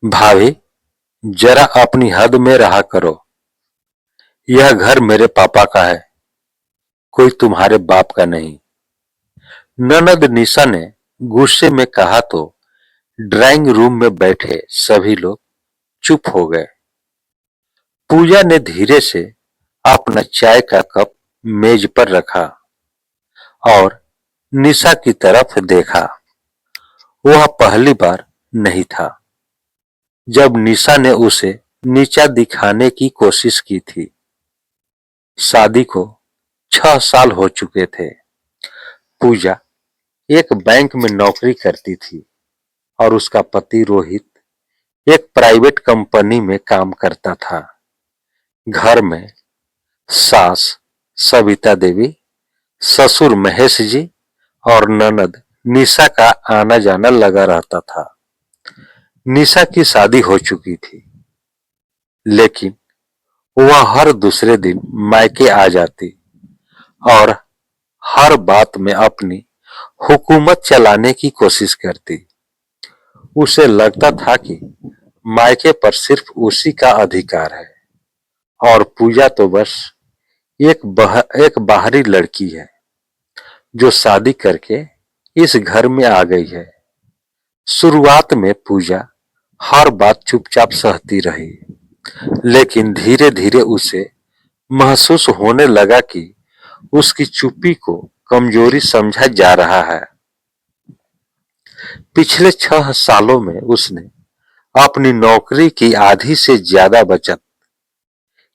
भाभी, जरा अपनी हद में रहा करो। यह घर मेरे पापा का है, कोई तुम्हारे बाप का नहीं। ननद निशा ने गुस्से में कहा तो ड्राइंग रूम में बैठे सभी लोग चुप हो गए। पूजा ने धीरे से अपना चाय का कप मेज पर रखा और निशा की तरफ देखा। वह पहली बार नहीं था जब निशा ने उसे नीचा दिखाने की कोशिश की थी। शादी को 6 साल हो चुके थे। पूजा एक बैंक में नौकरी करती थी और उसका पति रोहित एक प्राइवेट कंपनी में काम करता था। घर में सास सविता देवी, ससुर महेश जी और ननद निशा का आना जाना लगा रहता था। निशा की शादी हो चुकी थी, लेकिन वह हर दूसरे दिन मायके आ जाती और हर बात में अपनी हुकूमत चलाने की कोशिश करती। उसे लगता था कि मायके पर सिर्फ उसी का अधिकार है और पूजा तो बस एक बाहरी लड़की है जो शादी करके इस घर में आ गई है। शुरुआत में पूजा हर बात चुपचाप सहती रही, लेकिन धीरे धीरे उसे महसूस होने लगा कि उसकी चुप्पी को कमजोरी समझा जा रहा है। पिछले 6 सालों में उसने अपनी नौकरी की आधी से ज्यादा बचत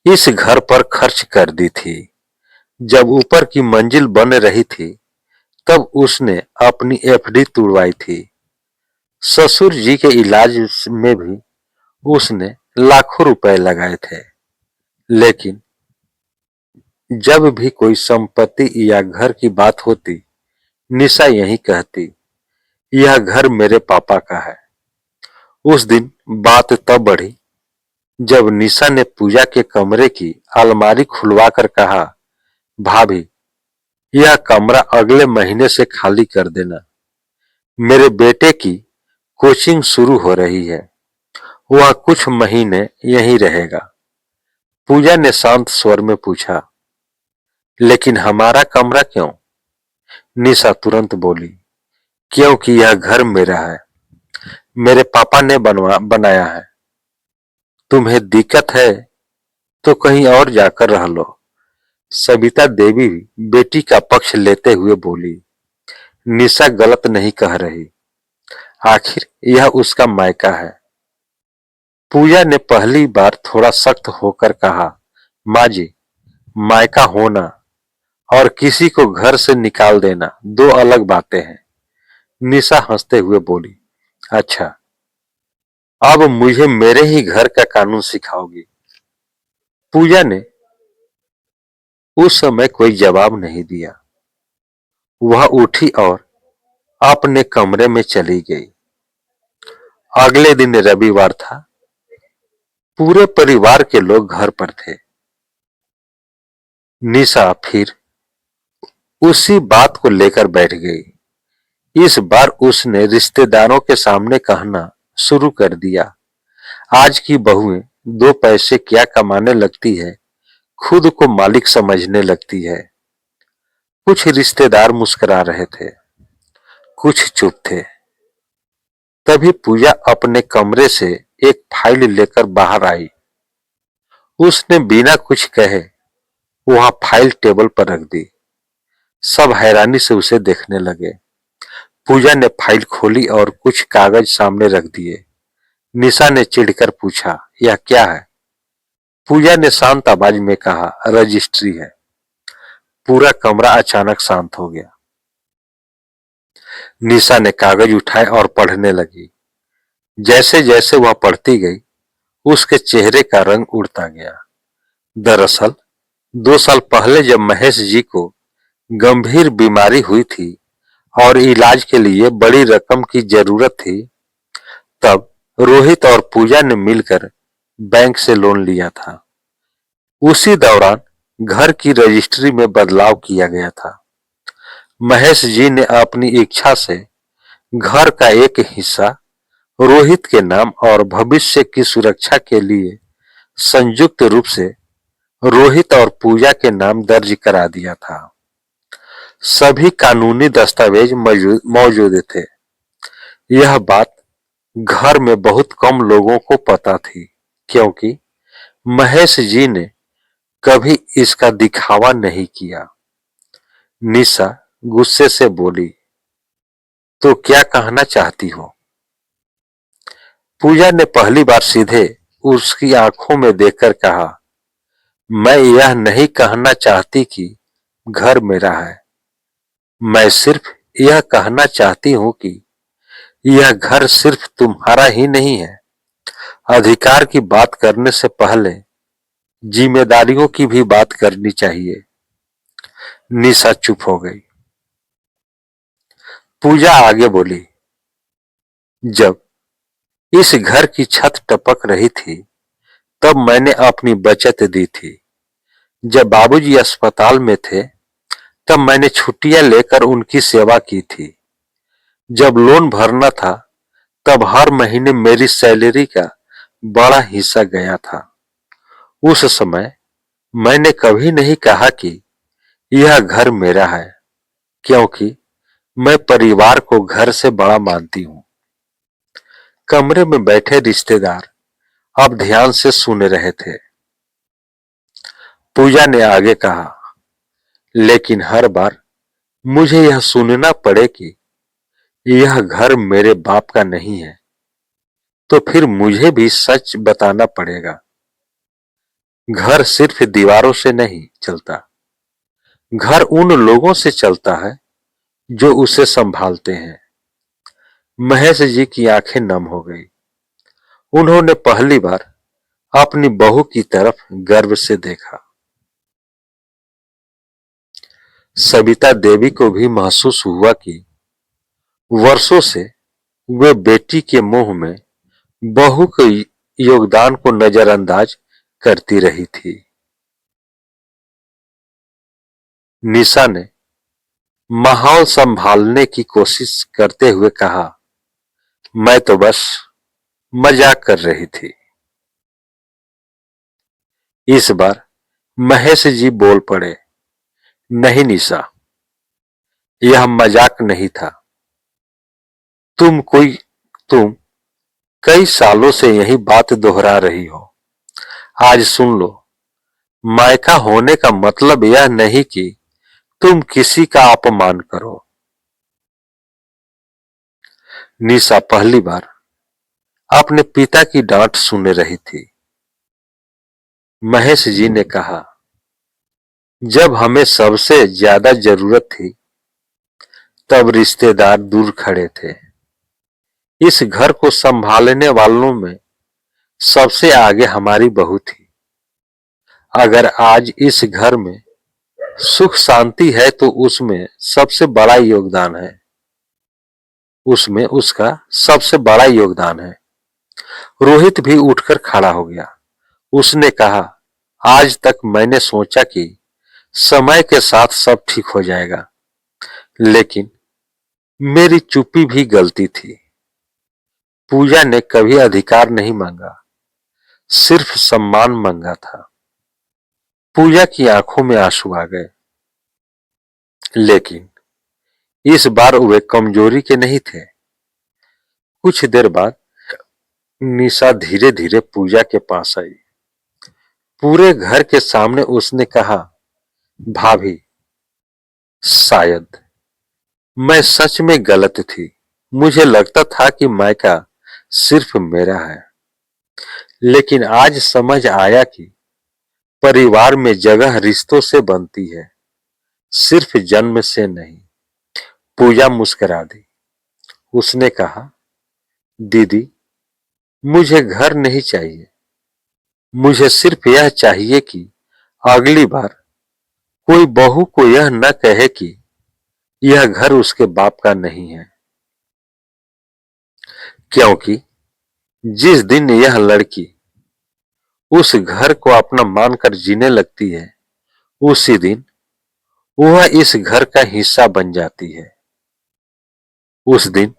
इस घर पर खर्च कर दी थी। जब ऊपर की मंजिल बन रही थी, तब उसने अपनी एफडी तुड़वाई थी। ससुर जी के इलाज में भी उसने लाखों रुपए लगाए थे, लेकिन जब भी कोई संपत्ति या घर की बात होती, निशा यही कहती, यह घर मेरे पापा का है। उस दिन बात तब बढ़ी जब निशा ने पूजा के कमरे की अलमारी खुलवाकर कहा, भाभी, यह कमरा अगले महीने से खाली कर देना। मेरे बेटे की कोचिंग शुरू हो रही है, वह कुछ महीने यहीं रहेगा। पूजा ने शांत स्वर में पूछा, लेकिन हमारा कमरा क्यों? निशा तुरंत बोली, क्योंकि यह घर मेरा है, मेरे पापा ने बनाया है। तुम्हें दिक्कत है तो कहीं और जाकर रह लो। सविता देवी बेटी का पक्ष लेते हुए बोली, निशा गलत नहीं कह रही, आखिर यह उसका मायका है। पूजा ने पहली बार थोड़ा सख्त होकर कहा, माँ जी, मायका होना और किसी को घर से निकाल देना दो अलग बातें हैं। निशा हंसते हुए बोली, अच्छा, अब मुझे मेरे ही घर का कानून सिखाओगी? पूजा ने उस समय कोई जवाब नहीं दिया। वह उठी और अपने कमरे में चली गई। अगले दिन रविवार था। पूरे परिवार के लोग घर पर थे। निशा फिर उसी बात को लेकर बैठ गई। इस बार उसने रिश्तेदारों के सामने कहना शुरू कर दिया, आज की बहुएं 2 पैसे क्या कमाने लगती है, खुद को मालिक समझने लगती है। कुछ रिश्तेदार मुस्कुरा रहे थे, कुछ चुप थे। तभी पूजा अपने कमरे से एक फाइल लेकर बाहर आई। उसने बिना कुछ कहे वहां फाइल टेबल पर रख दी। सब हैरानी से उसे देखने लगे। पूजा ने फाइल खोली और कुछ कागज सामने रख दिए। निशा ने चिढ़कर पूछा, यह क्या है? पूजा ने शांत आवाज में कहा, रजिस्ट्री है। पूरा कमरा अचानक शांत हो गया। निशा ने कागज उठाए और पढ़ने लगी। जैसे जैसे वह पढ़ती गई, उसके चेहरे का रंग उड़ता गया। दरअसल 2 साल पहले जब महेश जी को गंभीर बीमारी हुई थी और इलाज के लिए बड़ी रकम की जरूरत थी, तब रोहित और पूजा ने मिलकर बैंक से लोन लिया था। उसी दौरान घर की रजिस्ट्री में बदलाव किया गया था। महेश जी ने अपनी इच्छा से घर का एक हिस्सा रोहित के नाम और भविष्य की सुरक्षा के लिए संयुक्त रूप से रोहित और पूजा के नाम दर्ज करा दिया था। सभी कानूनी दस्तावेज मौजूद थे। यह बात घर में बहुत कम लोगों को पता थी, क्योंकि महेश जी ने कभी इसका दिखावा नहीं किया। निशा गुस्से से बोली, तो क्या कहना चाहती हो? पूजा ने पहली बार सीधे उसकी आंखों में देखकर कहा, मैं यह नहीं कहना चाहती कि घर मेरा है। मैं सिर्फ यह कहना चाहती हूं कि यह घर सिर्फ तुम्हारा ही नहीं है। अधिकार की बात करने से पहले जिम्मेदारियों की भी बात करनी चाहिए। निशा चुप हो गई। पूजा आगे बोली, जब इस घर की छत टपक रही थी तब मैंने अपनी बचत दी थी। जब बाबूजी अस्पताल में थे तब मैंने छुट्टियां लेकर उनकी सेवा की थी। जब लोन भरना था तब हर महीने मेरी सैलरी का बड़ा हिस्सा गया था। उस समय मैंने कभी नहीं कहा कि यह घर मेरा है, क्योंकि मैं परिवार को घर से बड़ा मानती हूँ। कमरे में बैठे रिश्तेदार अब ध्यान से सुन रहे थे। पूजा ने आगे कहा, लेकिन हर बार मुझे यह सुनना पड़े कि यह घर मेरे बाप का नहीं है, तो फिर मुझे भी सच बताना पड़ेगा। घर सिर्फ दीवारों से नहीं चलता, घर उन लोगों से चलता है जो उसे संभालते हैं। महेश जी की आंखें नम हो गई। उन्होंने पहली बार अपनी बहू की तरफ गर्व से देखा। सविता देवी को भी महसूस हुआ कि वर्षों से वे बेटी के मुंह में बहू के योगदान को नजरअंदाज करती रही थी। निशा ने माहौल संभालने की कोशिश करते हुए कहा, मैं तो बस मजाक कर रही थी। इस बार महेश जी बोल पड़े, नहीं निशा, यह मजाक नहीं था। तुम कई सालों से यही बात दोहरा रही हो। आज सुन लो, मायका होने का मतलब यह नहीं कि तुम किसी का अपमान करो। निशा पहली बार अपने पिता की डांट सुन रही थी। महेश जी ने कहा, जब हमें सबसे ज्यादा जरूरत थी तब रिश्तेदार दूर खड़े थे। इस घर को संभालने वालों में सबसे आगे हमारी बहू थी। अगर आज इस घर में सुख शांति है तो उसमें सबसे बड़ा योगदान है। उसमें उसका सबसे बड़ा योगदान है। रोहित भी उठकर खड़ा हो गया। उसने कहा, आज तक मैंने सोचा कि समय के साथ सब ठीक हो जाएगा, लेकिन मेरी चुप्पी भी गलती थी। पूजा ने कभी अधिकार नहीं मांगा, सिर्फ सम्मान मांगा था। पूजा की आंखों में आंसू आ गए, लेकिन इस बार वे कमजोरी के नहीं थे। कुछ देर बाद निशा धीरे धीरे पूजा के पास आई। पूरे घर के सामने उसने कहा, भाभी, शायद मैं सच में गलत थी। मुझे लगता था कि मायका सिर्फ मेरा है, लेकिन आज समझ आया कि परिवार में जगह रिश्तों से बनती है, सिर्फ जन्म से नहीं। पूजा मुस्कुरा दी। उसने कहा, दीदी, मुझे घर नहीं चाहिए। मुझे सिर्फ यह चाहिए कि अगली बार कोई बहू को यह न कहे कि यह घर उसके बाप का नहीं है, क्योंकि जिस दिन यह लड़की उस घर को अपना मानकर जीने लगती है, उसी दिन वह इस घर का हिस्सा बन जाती है। उस दिन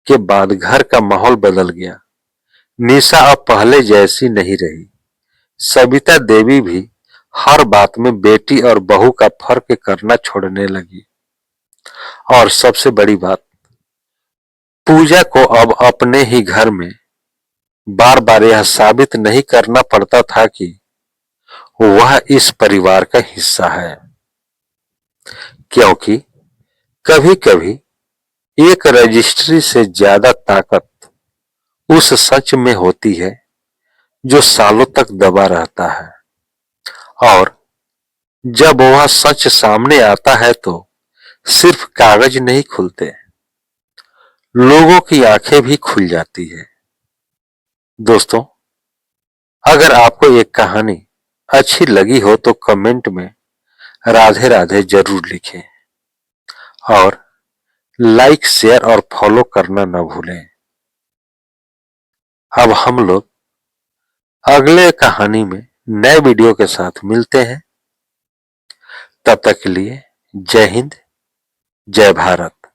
के बाद घर का माहौल बदल गया। निशा अब पहले जैसी नहीं रही। सविता देवी भी हर बात में बेटी और बहू का फर्क करना छोड़ने लगी। और सबसे बड़ी बात, पूजा को अब अपने ही घर में बार बार यह साबित नहीं करना पड़ता था कि वह इस परिवार का हिस्सा है, क्योंकि कभी कभी एक रजिस्ट्री से ज्यादा ताकत उस सच में होती है जो सालों तक दबा रहता है। और जब वह सच सामने आता है तो सिर्फ कागज नहीं खुलते, लोगों की आंखें भी खुल जाती है। दोस्तों, अगर आपको एक कहानी अच्छी लगी हो तो कमेंट में राधे राधे जरूर लिखें और लाइक, शेयर और फॉलो करना न भूलें। अब हम लोग अगले कहानी में नए वीडियो के साथ मिलते हैं। तब तक के लिए जय हिंद, जय भारत।